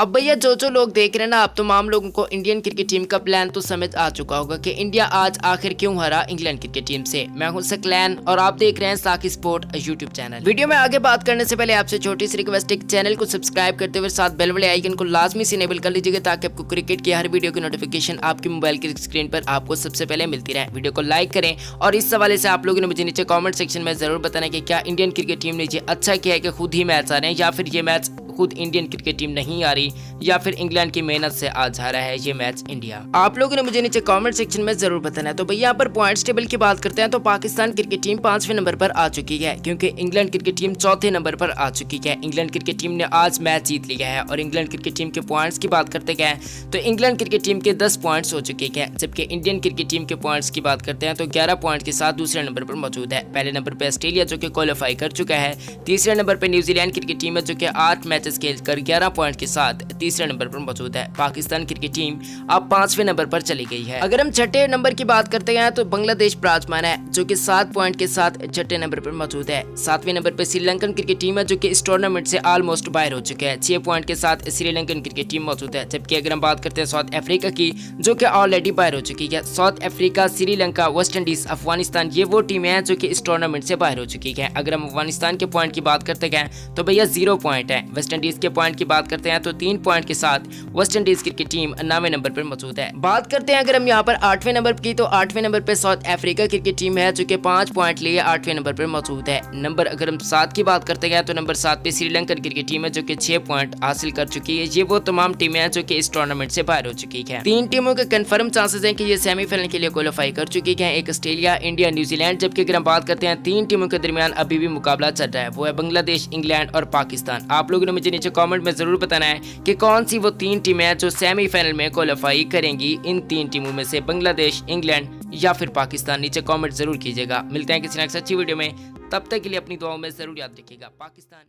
अब भैया जो लोग देख रहे हैं ना, आप तमाम लोगों को इंडियन क्रिकेट टीम का प्लान तो समझ आ चुका होगा कि इंडिया आज आखिर क्यों हारा इंग्लैंड क्रिकेट टीम से। मैं हूं सकलैन और आप देख रहे हैं साकी स्पोर्ट यूट्यूब चैनल। वीडियो में आगे बात करने से पहले आपसे छोटी सी रिक्वेस्ट है, चैनल को सब्सक्राइब करते हुए साथ बेल वाले आइकन को लाजमी से इनेबल कर लीजिएगा ताकि आपको क्रिकेट की हर वीडियो की नोटिफिकेशन आपके मोबाइल की स्क्रीन पर आपको सबसे पहले मिलती रहे। वीडियो को लाइक करें और इस सवाल से आप लोगों ने मुझे नीचे कॉमेंट सेक्शन में जरूर बताना कि क्या इंडियन क्रिकेट टीम ने ये अच्छा किया है कि खुद ही मैच आ रहे हैं, या फिर ये मैच खुद इंडियन क्रिकेट टीम नहीं आ रही, या फिर इंग्लैंड की मेहनत से आज हारा है ये मैच इंडिया। आप लोगों ने मुझे नीचे कमेंट सेक्शन में जरूर बताना है। तो भैया यहाँ पर पॉइंट्स टेबल की बात करते हैं तो पाकिस्तान क्रिकेट टीम 5वें नंबर पर आ चुकी है, क्योंकि इंग्लैंड क्रिकेट टीम 4थे नंबर पर आ चुकी है। इंग्लैंड क्रिकेट टीम ने आज मैच जीत लिया है। और इंग्लैंड क्रिकेट टीम के पॉइंट्स की बात करते हैं तो इंग्लैंड क्रिकेट टीम के 10 पॉइंट्स हो चुके हैं, जबकि इंडियन क्रिकेट टीम के पॉइंट्स की बात करते हैं तो 11 पॉइंट के साथ दूसरे नंबर पर मौजूद है। पहले नंबर पर ऑस्ट्रेलिया जो कि क्वालिफाई कर चुका है। तीसरे नंबर पर न्यूजीलैंड क्रिकेट टीम है जो कि 8 मैचेस खेलकर 11 पॉइंट के साथ तीसरे नंबर पर मौजूद है। पाकिस्तान क्रिकेट टीम अब 5वें नंबर पर चली गई है। अगर हम छठे नंबर की बात करते हैं तो बांग्लादेश विराजमान है जो कि 7 पॉइंट के साथ छठे नंबर पर मौजूद है। 7वें नंबर पर श्रीलंकन क्रिकेट टीम है जो कि इस टूर्नामेंट से ऑलमोस्ट बाहर हो चुके हैं। 6 पॉइंट के साथ श्रीलंकन क्रिकेट टीम मौजूद है। जबकि अगर हम बात करते हैं साउथ अफ्रीका की जो कि ऑलरेडी बाहर हो चुकी है। South Africa, Sri Lanka, West Indies, Afghanistan ये वो टीमें हैं जो कि इस टूर्नामेंट से बाहर हो चुकी है। अगर हम अफगानिस्तान के पॉइंट की बात करते हैं तो भैया 0 पॉइंट है। वेस्ट इंडीज के पॉइंट की बात करते हैं तो 3 पॉइंट के साथ वेस्ट इंडीज क्रिकेट टीम 9वें नंबर पर मौजूद है। बात करते हैं अगर हम यहाँ पर 8वें नंबर की तो 8वें नंबर पर साउथ अफ्रीका क्रिकेट टीम है जो कि 5 पॉइंट लिए 8वें नंबर पर मौजूद है। नंबर अगर हम 7 की बात करते हैं तो नंबर 7 पे श्रीलंकन क्रिकेट टीम है जो कि 6 पॉइंट हासिल कर चुकी है। ये वो तमाम टीमें हैं जो कि इस टूर्नामेंट से बाहर हो चुकी है। 3 टीमों के कंफर्म चांसेस हैं कि ये सेमीफाइनल के लिए क्वालिफाई कर चुकी है, एक ऑस्ट्रेलिया, इंडिया, न्यूजीलैंड। जबकि अगर हम बात करते हैं 3 टीमों के दरमियान अभी भी मुकाबला चल रहा है, वो है बांग्लादेश, इंग्लैंड और पाकिस्तान। आप लोगों ने मुझे नीचे कमेंट में जरूर बताना है कि कौन सी वो 3 टीमें हैं जो सेमीफाइनल में क्वालिफाई करेंगी। इन 3 टीमों में से बांग्लादेश, इंग्लैंड या फिर पाकिस्तान। नीचे कमेंट जरूर कीजिएगा। मिलते हैं किसी नेक्स्ट अच्छी वीडियो में, तब तक के लिए अपनी दुआओं में जरूर याद रखिएगा। पाकिस्तान।